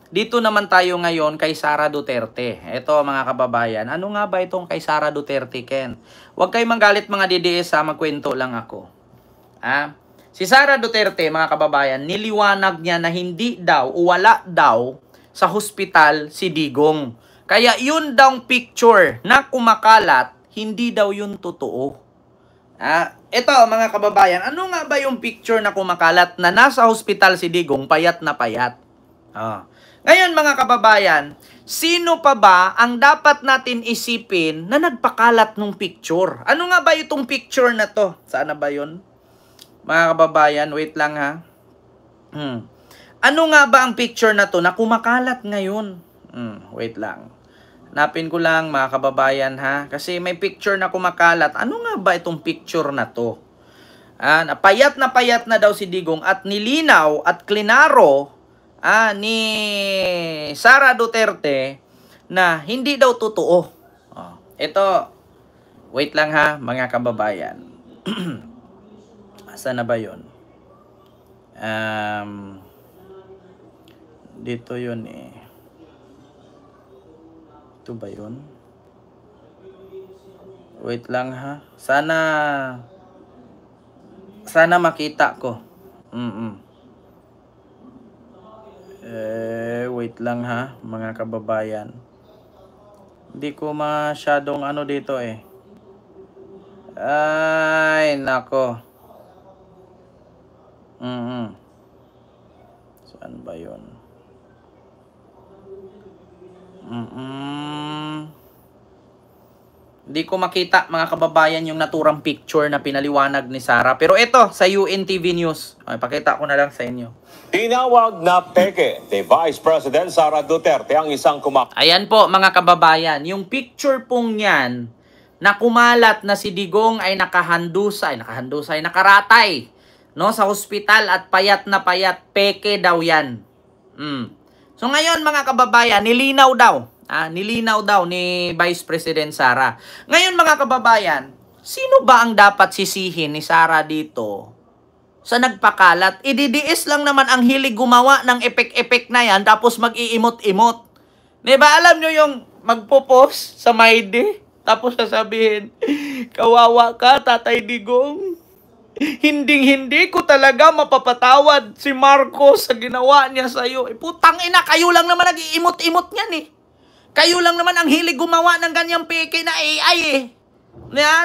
Dito naman tayo ngayon kay Sara Duterte. Ito mga kababayan, ano nga ba itong kay Sara Duterte, Ken? Huwag kayo manggalit mga DDS, magkwento lang ako. Si Sara Duterte, mga kababayan, niliwanag niya na hindi daw o wala daw sa hospital si Digong. Kaya yun daw picture na kumakalat, hindi daw yun totoo. Ito mga kababayan, ano nga ba yung picture na kumakalat na nasa hospital si Digong, payat na payat? Ngayon mga kababayan, sino pa ba ang dapat natin isipin na nagpakalat ng picture? Ano nga ba itong picture na to? Saan na ba yun? Mga kababayan, wait lang ha. Ano nga ba ang picture na to na kumakalat ngayon? Wait lang. Hanapin ko lang mga kababayan ha. Kasi may picture na kumakalat. Ano nga ba itong picture na to? Payat na daw si Digong at nilinaw at klinaro ni Sara Duterte na hindi daw totoo. Ito, wait lang ha mga kababayan. Asa na ba yun? Dito yun eh. Ito ba yun? Wait lang ha. Sana makita ko. Wait lang ha, mga kababayan. Hindi ko masyadong ano dito eh. Ay, nako. Saan ba yun? Hindi ko makita mga kababayan yung naturang picture na pinaliwanag ni Sara. Pero ito, sa UNTV News. Pakita ko na lang sa inyo. Tinawag na peke ni Vice President Sara Duterte ang isang Ayan po mga kababayan. Yung picture pong yan na kumalat na si Digong ay nakaratay no, sa hospital at payat na payat. Peke daw yan. So ngayon mga kababayan, nilinaw daw ni Vice President Sara. Ngayon mga kababayan, sino ba ang dapat sisihin ni Sara dito sa nagpakalat? IDDS lang naman ang hilig gumawa ng epek-epek na yan tapos mag-iimot-imot. Diba alam nyo yung magpo-post sa Mayde tapos sasabihin, kawawa ka Tatay Digong. Hindi ko talaga mapapatawad si Marcos sa ginawa niya sa'yo. Putang ina, kayo lang naman nag-iimot-imot niyan eh. Kayo lang naman ang hilig gumawa ng ganyang peke na AI eh.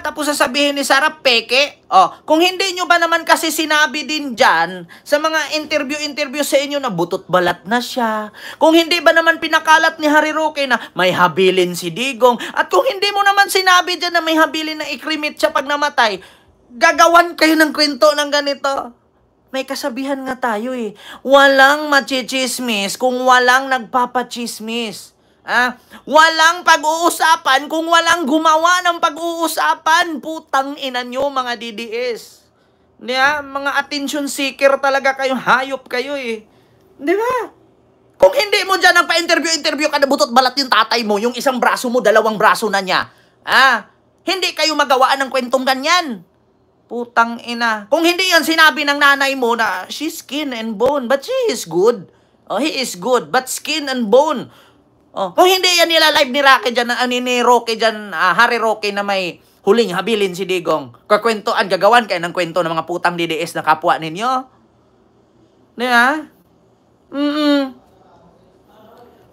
Tapos sasabihin ni Sara, peke. Kung hindi nyo ba naman kasi sinabi din dyan sa mga interview sa inyo na butot balat na siya. Kung hindi ba naman pinakalat ni Harry Roque na may habilin si Digong. At kung hindi mo naman sinabi dyan na may habilin na ikrimit siya pag namatay, gagawan kayo ng kwento ng ganito. May kasabihan nga tayo eh. Walang machichismis kung walang nagpapachismis. Walang pag-uusapan kung walang gumawa ng pag-uusapan. Putang ina nyo mga DDS. Mga attention seeker talaga kayo. Hayop kayo eh. Di ba? Kung hindi mo dyan nagpa-interview ka na butot balat yung tatay mo, yung isang braso mo, dalawang braso na niya. Hindi kayo magawaan ng kwentong ganyan. Putang ina. Kung hindi yan sinabi ng nanay mo na she's skin and bone, but she is good. He is good, but skin and bone. Kung hindi yan nila-live ni Roque dyan, ni Roque dyan, Harry Roque na may huling habilin si Digong. Kakwentoan, gagawan kayo ng kwento ng mga putang DDS na kapwa ninyo. Diba?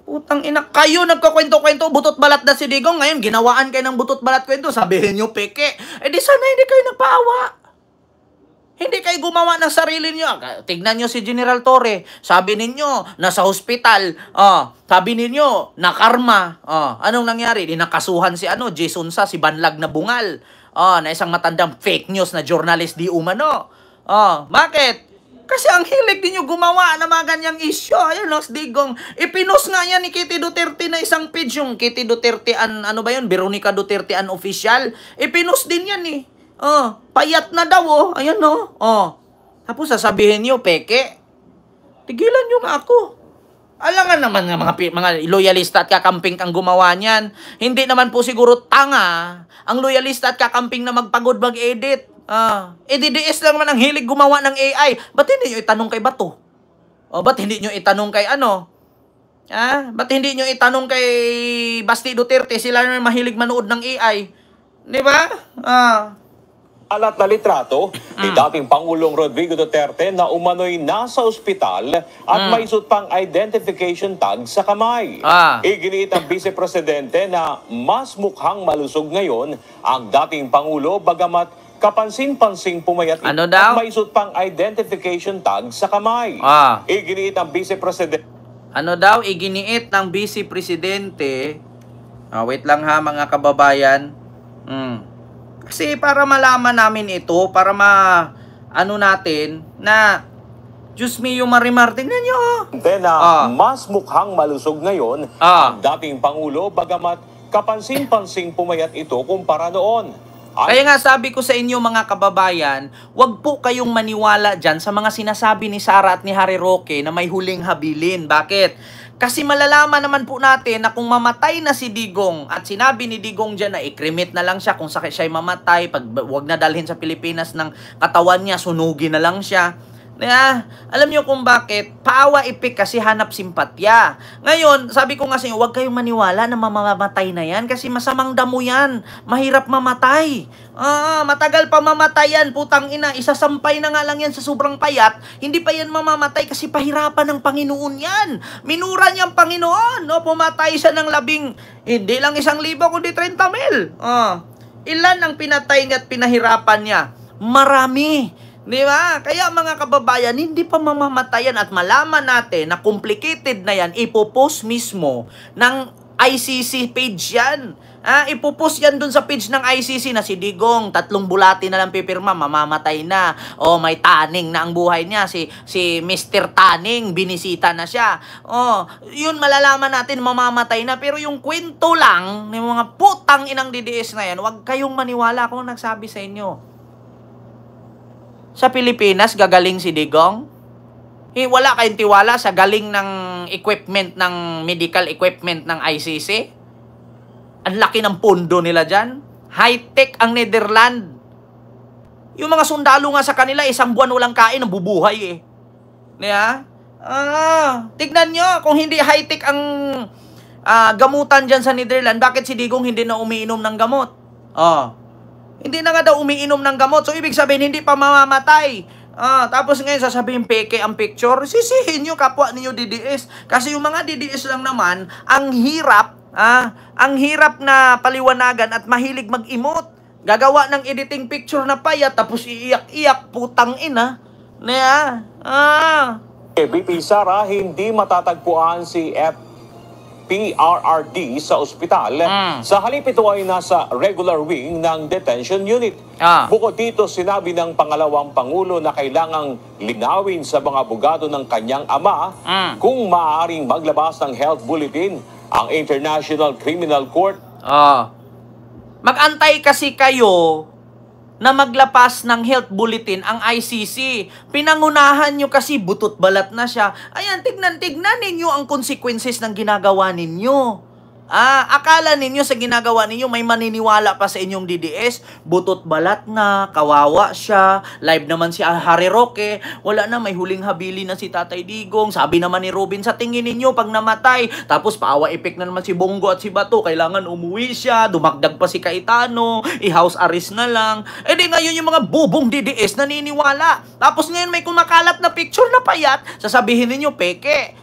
Putang ina, kayo nagkakwento-kwento, butot balat na si Digong. Ngayon, ginawaan kayo ng butot balat kwento, sabihin nyo peke. Di sana hindi kayo nagpaawa. Hindi kayo gumawa ng sarili nyo. Tignan nyo si General Torre. Sabi ninyo, nasa hospital. Sabi ninyo, nakarma. Anong nangyari? Di nakasuhan si Jason Sa, si Banlag na bungal. Na isang matandang fake news na journalist di umano. Bakit? Kasi ang hilig ninyo gumawa ng mga ganyang issue. Ayun, si Digong. Ipinos nga yan ni Kitty Duterte na isang page. Yung Kitty Duterte, Veronica Duterte official. Ipinos din yan eh. Payat na daw, Ayun, Tapos sasabihin niyo, peke. Tigilan niyo nga ako. Alangan naman ng mga loyalista at kakamping kang gumawa niyan. Hindi naman po siguro tanga ang loyalista at kakamping na magpagod mag-edit. DDS lang naman ang hilig gumawa ng AI. Ba't hindi niyo itanong kay Bato? Ba't hindi niyo itanong kay Ba't hindi nyo itanong kay Basti Duterte? Sila na mahilig manood ng AI. Di ba? Alat na litrato ni dating Pangulong Rodrigo Duterte na umano'y nasa ospital at may suot pang identification tag sa kamay. Iginiit ng Vice Presidente na mas mukhang malusog ngayon ang dating Pangulo bagamat kapansin-pansing pumayat Ano daw? at may suot pang identification tag sa kamay. Iginiit ng Vice Presidente. Ano daw, iginiit ng Vice Presidente. Wait lang ha mga kababayan. Kasi para malaman namin ito, para ano natin, na Diyos mio Marimar, tingnan nyo. Na mas mukhang malusog ngayon ang dating Pangulo bagamat kapansin-pansing pumayat ito kumpara noon. Kaya nga sabi ko sa inyo mga kababayan, wag po kayong maniwala dyan sa mga sinasabi ni Sara at ni Harry Roque na may huling habilin. Bakit? Kasi malalaman naman po natin na kung mamatay na si Digong at sinabi ni Digong dyan na i-cremate na lang siya kung sakit siya'y mamatay, pag wag na dalhin sa Pilipinas ng katawan niya, sunugin na lang siya. Alam niyo kung bakit? Paawa ipik kasi hanap simpatya. Ngayon, sabi ko nga sa inyo, huwag kayong maniwala na mamamatay na yan kasi masamang damo yan. Mahirap mamatay. Matagal pa mamatay yan, putang ina. Isasampay na nga lang yan sa sobrang payat. Hindi pa yan mamamatay kasi pahirapan ng Panginoon yan. Minura niyang Panginoon. Pumatay siya ng hindi lang 1,000 kundi 30,000. Ilan ang pinatay niya at pinahirapan niya? Marami. Di ba? Kaya mga kababayan, hindi pa mamamatayan at malaman natin na complicated na yan, ipopost mismo ng ICC page yan. Ipopost yan dun sa page ng ICC na si Digong, 3 bulati na lang pipirma, mamamatay na. May taning na ang buhay niya. Si Mr. Taning, binisita na siya. Yun malalaman natin, mamamatay na. Pero yung kwento lang, ng mga putang inang DDS na yan, huwag kayong maniwala kung nagsabi sa inyo. Sa Pilipinas, gagaling si Digong? Wala kayong tiwala sa galing ng equipment, ng medical equipment ng ICC? Ang laki ng pondo nila dyan. High-tech ang Netherlands. Yung mga sundalo nga sa kanila, 1 buwan walang kain, nabubuhay Tignan nyo, kung hindi high-tech ang gamutan dyan sa Netherlands, bakit si Digong hindi na umiinom ng gamot? Hindi na nga daw umiinom ng gamot. So, ibig sabihin, hindi pa mamamatay. Tapos ngayon, sasabihin, peke ang picture. Sisihin nyo, kapwa ninyo DDS. Kasi yung mga DDS lang naman, ang hirap na paliwanagan at mahilig mag-emote. Gagawa ng editing picture na payat, tapos iiyak-iyak, putang ina. BP Sara, hindi matatagpuan si PRRD sa ospital. Sa halip ito ay nasa regular wing ng detention unit. Bukod dito, sinabi ng pangalawang Pangulo na kailangang linawin sa mga abogado ng kanyang ama kung maaaring maglabas ng health bulletin ang International Criminal Court. Mag-antay kasi kayo na maglapas ng health bulletin ang ICC. Pinangunahan nyo kasi butot balat na siya. Ayan, tignan ninyo ang consequences ng ginagawa ninyo. Akala ninyo sa ginagawa ninyo may maniniwala pa sa inyong DDS, butot balat na, kawawa siya, live naman si Harry Roque, wala na, may huling habili na si Tatay Digong, sabi naman ni Robin, sa tingin ninyo pag namatay, tapos paawa epek na naman si Bongo at si Bato, kailangan umuwi siya, dumagdag pa si Cayetano, i-house arrest na lang. Di ngayon yung mga bubong DDS naniniwala, tapos ngayon may kumakalat na picture na payat, sasabihin ninyo peke.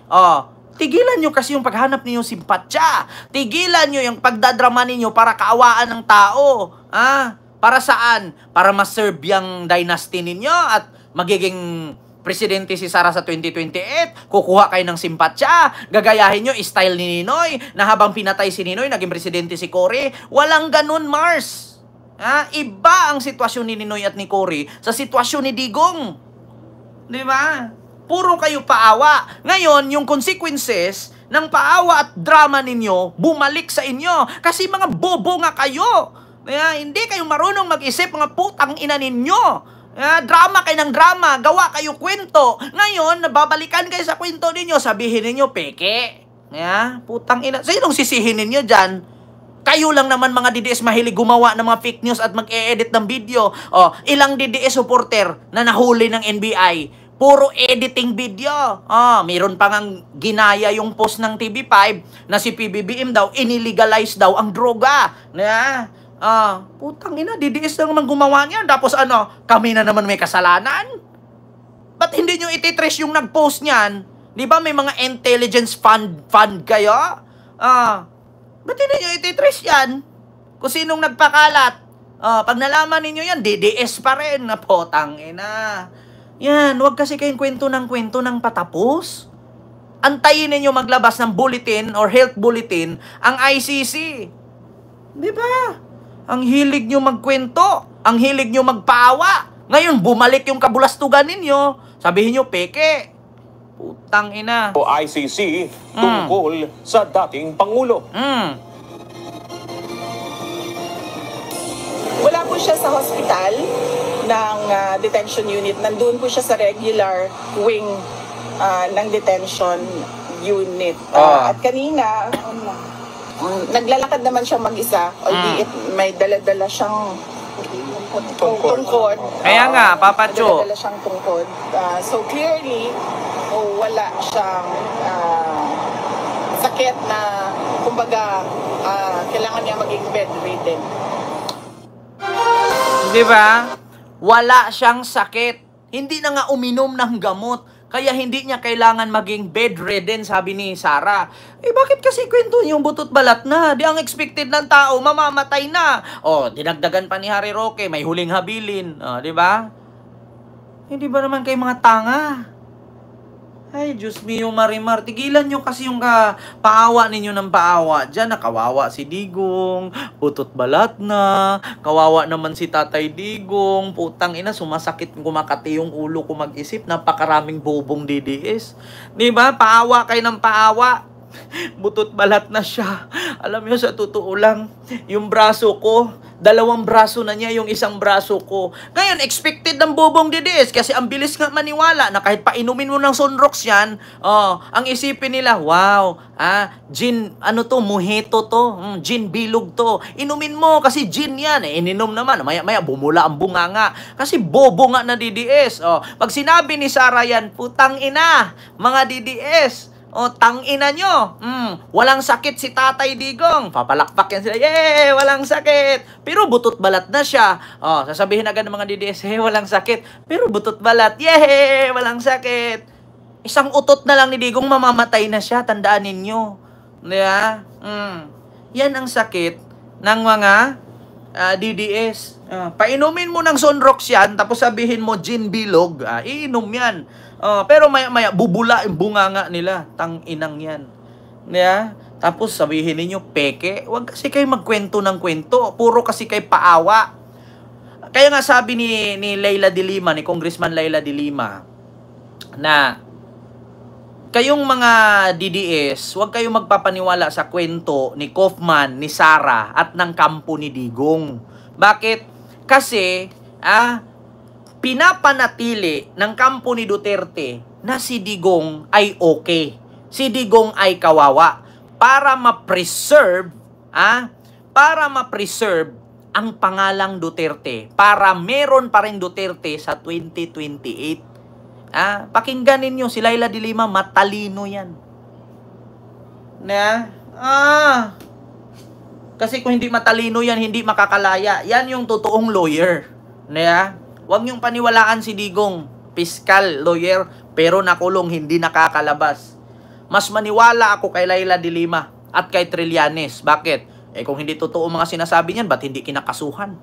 Tigilan nyo kasi yung paghanap ninyo simpatya. Tigilan nyo yung pagdadrama ninyo para kaawaan ng tao. Para saan? Para ma-serve yung dynasty ninyo at magiging presidente si Sara sa 2028. Kukuha kayo ng simpatya. Gagayahin nyo style ni Ninoy na habang pinatay si Ninoy, naging presidente si Cory. Walang ganun, Mars. Iba ang sitwasyon ni Ninoy at ni Cory sa sitwasyon ni Digong. Di ba? Puro kayo paawa. Ngayon, yung consequences ng paawa at drama ninyo, bumalik sa inyo. Kasi mga bobo nga kayo. Hindi kayo marunong mag-isip, mga putang ina ninyo. Drama kayo ng drama, gawa kayo kwento. Ngayon, nababalikan kayo sa kwento ninyo, sabihin ninyo, peke. Putang ina. Sinong sisihin ninyo dyan? Kayo lang naman mga DDS mahilig gumawa ng mga fake news at mag-e-edit ng video. Ilang DDS supporter na nahuli ng NBI. Puro editing video. Mayroon pa ngang ginaya yung post ng TV5 na si PBBM daw, inilegalize daw ang droga. Putang ina, DDS na naman gumawa niyan. Tapos kami na naman may kasalanan? Ba't hindi nyo ititrace yung nag-post niyan? Di ba may mga intelligence fund kayo? Ba't hindi nyo ititrace yan? Kung sinong nagpakalat. Pag nalaman ninyo yan, DDS pa rin. Putang ina. Yan, huwag kasi kayong kwento ng patapos. Antayin ninyo maglabas ng bulletin or health bulletin ang ICC. Di ba? Ang hilig nyo magkwento, ang hilig nyo magpaawa. Ngayon, bumalik yung kabulastugan ninyo. Sabihin nyo, peke. Putang ina. O ICC tungkol sa dating Pangulo. Wala po siya sa hospital ng detention unit. Nandun po siya sa regular wing ng detention unit. At kanina, naglalakad naman siya mag-isa. Albeit may dala-dala siyang tungkod. Kaya nga, Papa Cho. Dala-dala siyang tungkod. So clearly, wala siyang sakit na, kumbaga, kailangan niya maging bedridden. Di ba? Wala siyang sakit. Hindi na nga uminom ng gamot. Kaya hindi niya kailangan maging bedridden, sabi ni Sara. Bakit kasi kwento yung butot balat na? Di ang expected ng tao, mamamatay na. Dinagdagan pa ni Harry Roque, may huling habilin. Di ba? Hindi ba naman kayo mga tanga? Ay, Diyos mio, Marimar. Tigilan nyo kasi yung paawa ninyo ng paawa. Diyan, nakawawa si Digong. Butot balat na. Kawawa naman si Tatay Digong. Putang ina, sumasakit kumakati yung ulo ko mag-isip. Napakaraming bobong DDS. Diba? Paawa kayo ng paawa. Butot balat na siya. Alam nyo, sa totoo lang, yung braso ko, 2 braso na niya, yung 1 braso ko. Ngayon, expected ng bobong DDS kasi ang bilis nga maniwala na kahit painumin mo ng Sunrox yan, ang isipin nila, wow, gin, mojito to, gin bilog to. Inumin mo kasi gin yan. Ininom naman, maya-maya bumula ang bunganga. Kasi bobo nga na DDS. Pag sinabi ni Sara yan, putang ina, mga DDS, tangina nyo. Walang sakit si Tatay Digong. Papalakpak yan sila. Yay! Walang sakit. Pero butot balat na siya. Sasabihin agad ng mga DDS, walang sakit. Pero butot balat. Yay! Walang sakit. Isang utot na lang ni Digong, mamamatay na siya. Tandaan ninyo. Diba? Yan ang sakit ng mga DDS. Painumin mo ng Sunrox yan, tapos sabihin mo gin bilog. Iinom yan. Pero maya-maya, bubula yung bunganga nila. Tang-inang yan. Yeah? Tapos sabihin niyo peke. Huwag kasi kayo magkwento ng kwento. Puro kasi kayo paawa. Kaya nga sabi ni Leila de Lima, ni Congressman Leila de Lima, na kayong mga DDS, huwag kayong magpapaniwala sa kwento ni Kaufman, ni Sara, at ng kampo ni Digong. Bakit? Kasi, pinapanatili ng kampo ni Duterte na si Digong ay okay. Si Digong ay kawawa. Para ma-preserve ang pangalang Duterte. Para meron pa rin Duterte sa 2028. Pakinggan ninyo, si Leila de Lima, matalino yan. Kasi kung hindi matalino yan, hindi makakalaya. Yan yung totoong lawyer. Huwag niyong paniwalaan si Digong, fiscal, lawyer, pero nakulong, hindi nakakalabas. Mas maniwala ako kay Leila de Lima at kay Trillanes. Bakit? Kung hindi totoo mga sinasabi niyan, ba't hindi kinakasuhan?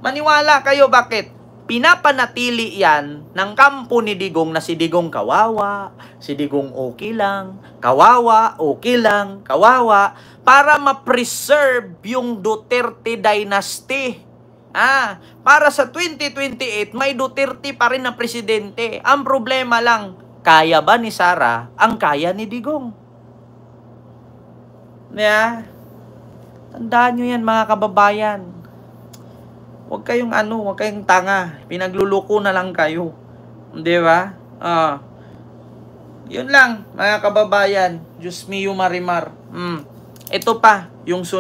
Maniwala kayo, bakit? Pinapanatili yan ng kampo ni Digong na si Digong kawawa, si Digong okay lang, kawawa, okay lang, kawawa, para ma-preserve yung Duterte dynasty. Para sa 2028, may Duterte pa rin na presidente. Ang problema lang, kaya ba ni Sara ang kaya ni Digong? Tandaan nyo yan, mga kababayan. Huwag kayong huwag kayong tanga. Pinagluluko na lang kayo. Di ba? Yun lang, mga kababayan. Diyos mio, Marimar. Ito pa, yung sunod.